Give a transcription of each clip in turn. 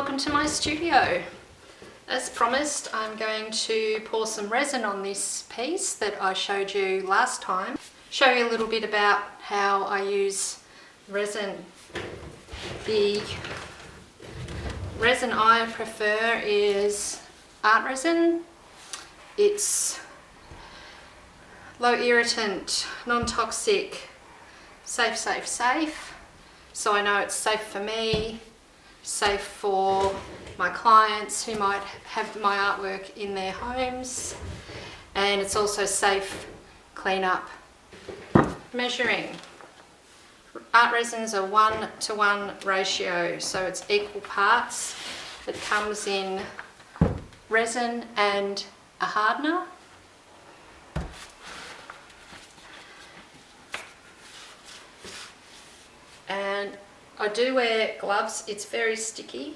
welcome to my studio. As promised, I'm going to pour some resin on this piece that I showed you last time. Show you a little bit about how I use resin. The resin I prefer is ArtResin. It's low irritant, non-toxic, safe. So I know it's safe for me, safe for my clients who might have my artwork in their homes, and it's also safe cleanup. Measuring. ArtResin's a 1:1 ratio, so it's equal parts. It comes in resin and a hardener. And I do wear gloves. It's very sticky,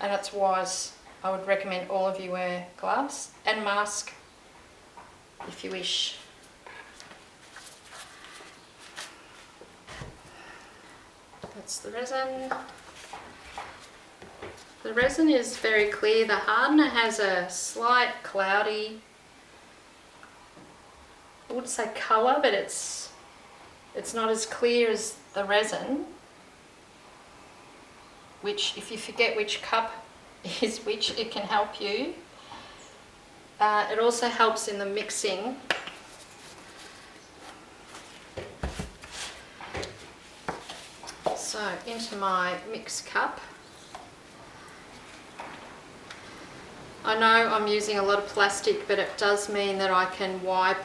and that's wise. I would recommend all of you wear gloves and mask if you wish. That's the resin. The resin is very clear. The hardener has a slight cloudy, I wouldn't say colour, but it's not as clear as the resin, which, if you forget which cup is which, it can help you. It also helps in the mixing. So into my mix cup. I know I'm using a lot of plastic, but it does mean that I can wipe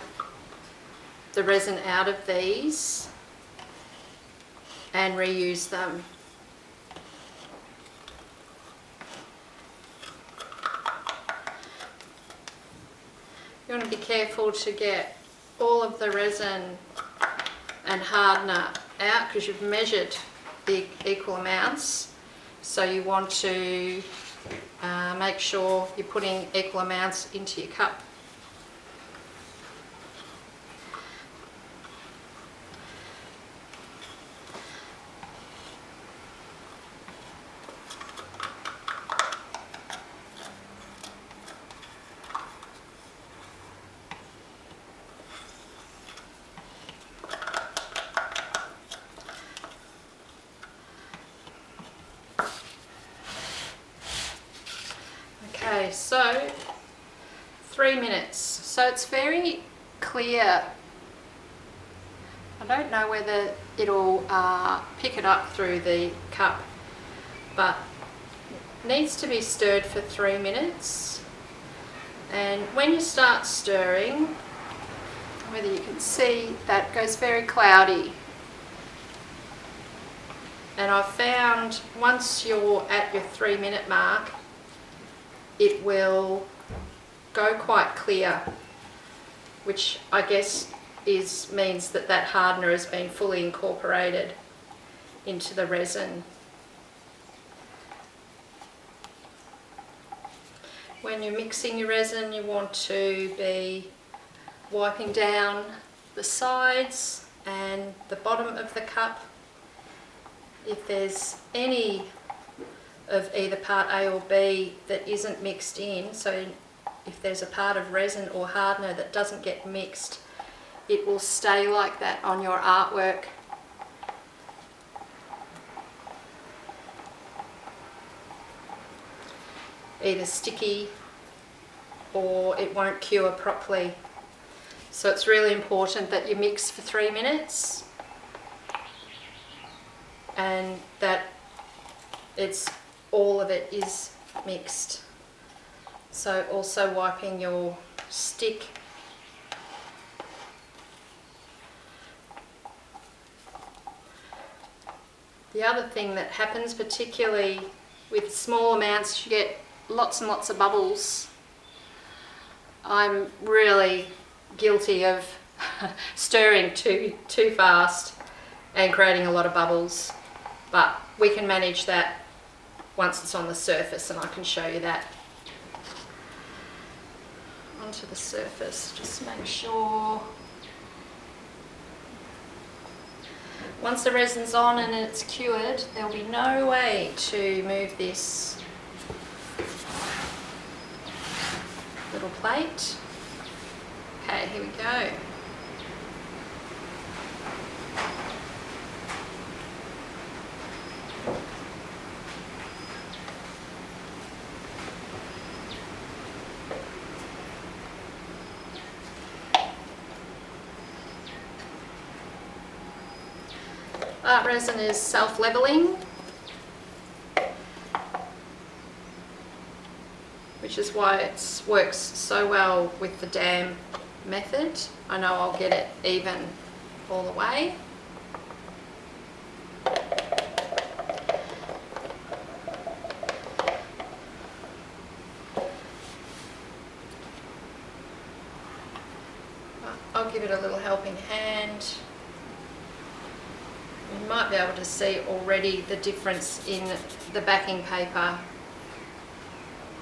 the resin out of these and reuse them. You want to be careful to get all of the resin and hardener out because you've measured the equal amounts, so you want to make sure you're putting equal amounts into your cup. Okay, so 3 minutes. So it's very clear. I don't know whether it'll pick it up through the cup, but it needs to be stirred for 3 minutes. And when you start stirring, whether you can see, that goes very cloudy. And I've found once you're at your 3 minute mark, it will go quite clear, which I guess means that that hardener has been fully incorporated into the resin. When you're mixing your resin, you want to be wiping down the sides and the bottom of the cup. If there's any of either part A or B that isn't mixed in, so if there's a part of resin or hardener that doesn't get mixed, it will stay like that on your artwork. Either sticky or it won't cure properly. So it's really important that you mix for 3 minutes and that all of it is mixed. So also wiping your stick. The other thing that happens, particularly with small amounts, you get lots and lots of bubbles. I'm really guilty of stirring too fast and creating a lot of bubbles, but we can manage that once it's on the surface, and I can show you that. Onto the surface, just make sure Once the resin's on and it's cured, there'll be no way to move this little plate. Okay, here we go. ArtResin is self-leveling, which is why it works so well with the dam method. I know I'll get it even all the way. I'll give it a little helping hand. You might be able to see already the difference in the backing paper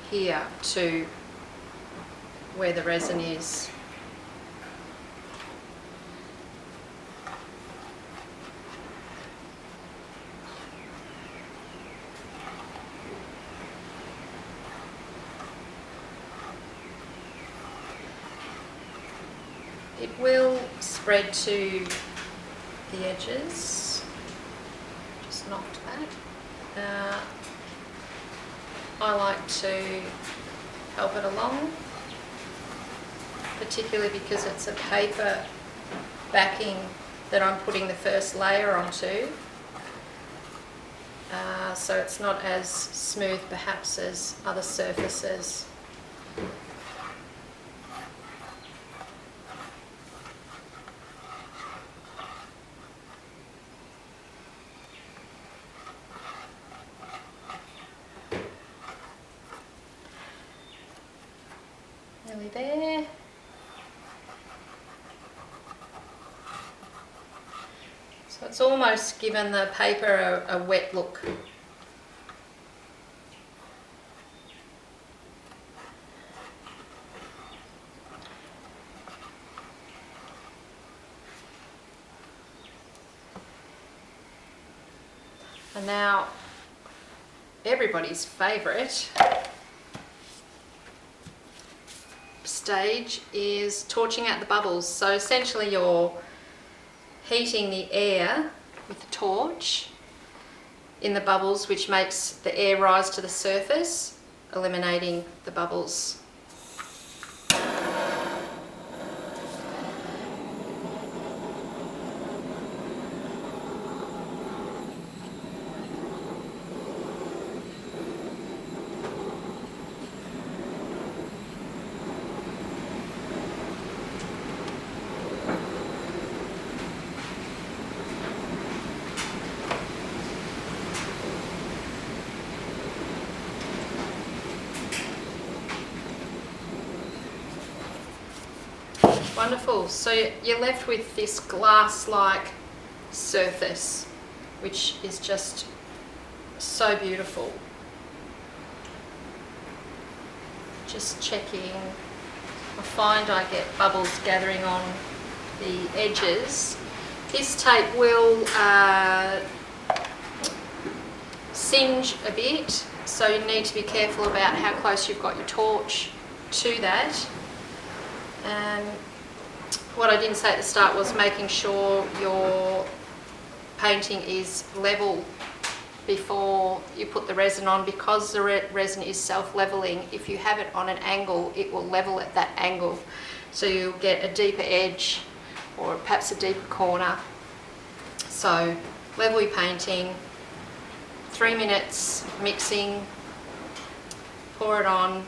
here to where the resin is. It will spread to the edges. Just knocked that. I like to help it along, particularly because it's a paper backing that I'm putting the first layer onto. So it's not as smooth perhaps as other surfaces. Nearly there. So it's almost given the paper a wet look. And now everybody's favourite stage is torching out the bubbles. So essentially you're heating the air with the torch in the bubbles, which makes the air rise to the surface, eliminating the bubbles. Wonderful. So you're left with this glass-like surface, which is just so beautiful. Just checking. I find I get bubbles gathering on the edges. This tape will singe a bit, so you need to be careful about how close you've got your torch to that. What I didn't say at the start was making sure your painting is level before you put the resin on, because the resin is self-leveling. If you have it on an angle, it will level at that angle, so you'll get a deeper edge or perhaps a deeper corner. So level your painting, 3 minutes mixing, pour it on,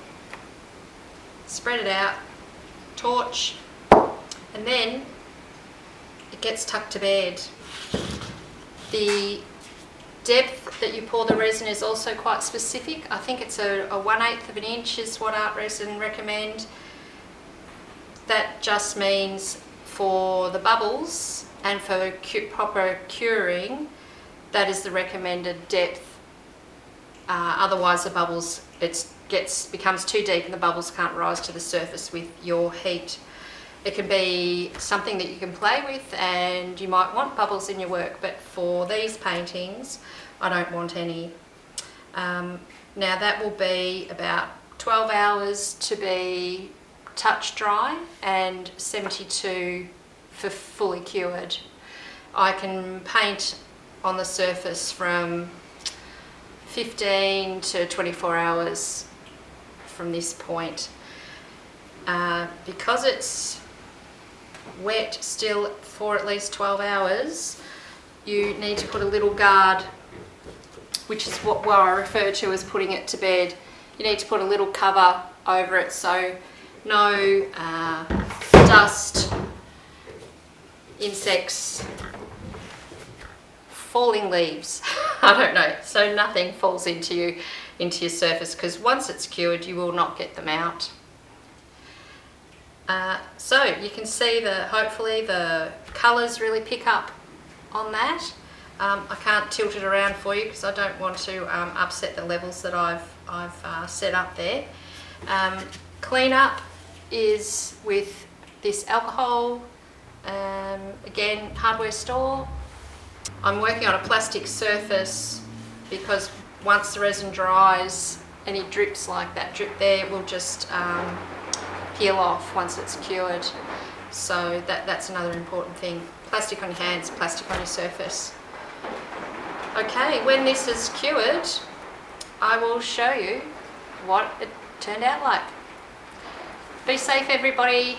spread it out, torch, and then it gets tucked to bed. The depth that you pour the resin is also quite specific. I think it's a 1/8 of an inch is what ArtResin recommend. That just means for the bubbles and for proper curing, that is the recommended depth. Otherwise the bubbles becomes too deep and the bubbles can't rise to the surface with your heat. It can be something that you can play with, and you might want bubbles in your work, but for these paintings I don't want any. Now that will be about 12 hours to be touch dry and 72 for fully cured. I can paint on the surface from 15 to 24 hours from this point. Because it's wet still for at least 12 hours, you need to put a little guard, which is what I refer to as putting it to bed. You need to put a little cover over it so no dust, insects, falling leaves, I don't know, so nothing falls into your surface, because once it's cured you will not get them out. So you can see hopefully the colours really pick up on that. I can't tilt it around for you because I don't want to upset the levels that I've set up there. Clean up is with this alcohol, again, hardware store. I'm working on a plastic surface because once the resin dries, any drips like that drip there will just peel off once it's cured. So that's another important thing. Plastic on your hands, plastic on your surface. Okay, when this is cured, I will show you what it turned out like. Be safe, everybody.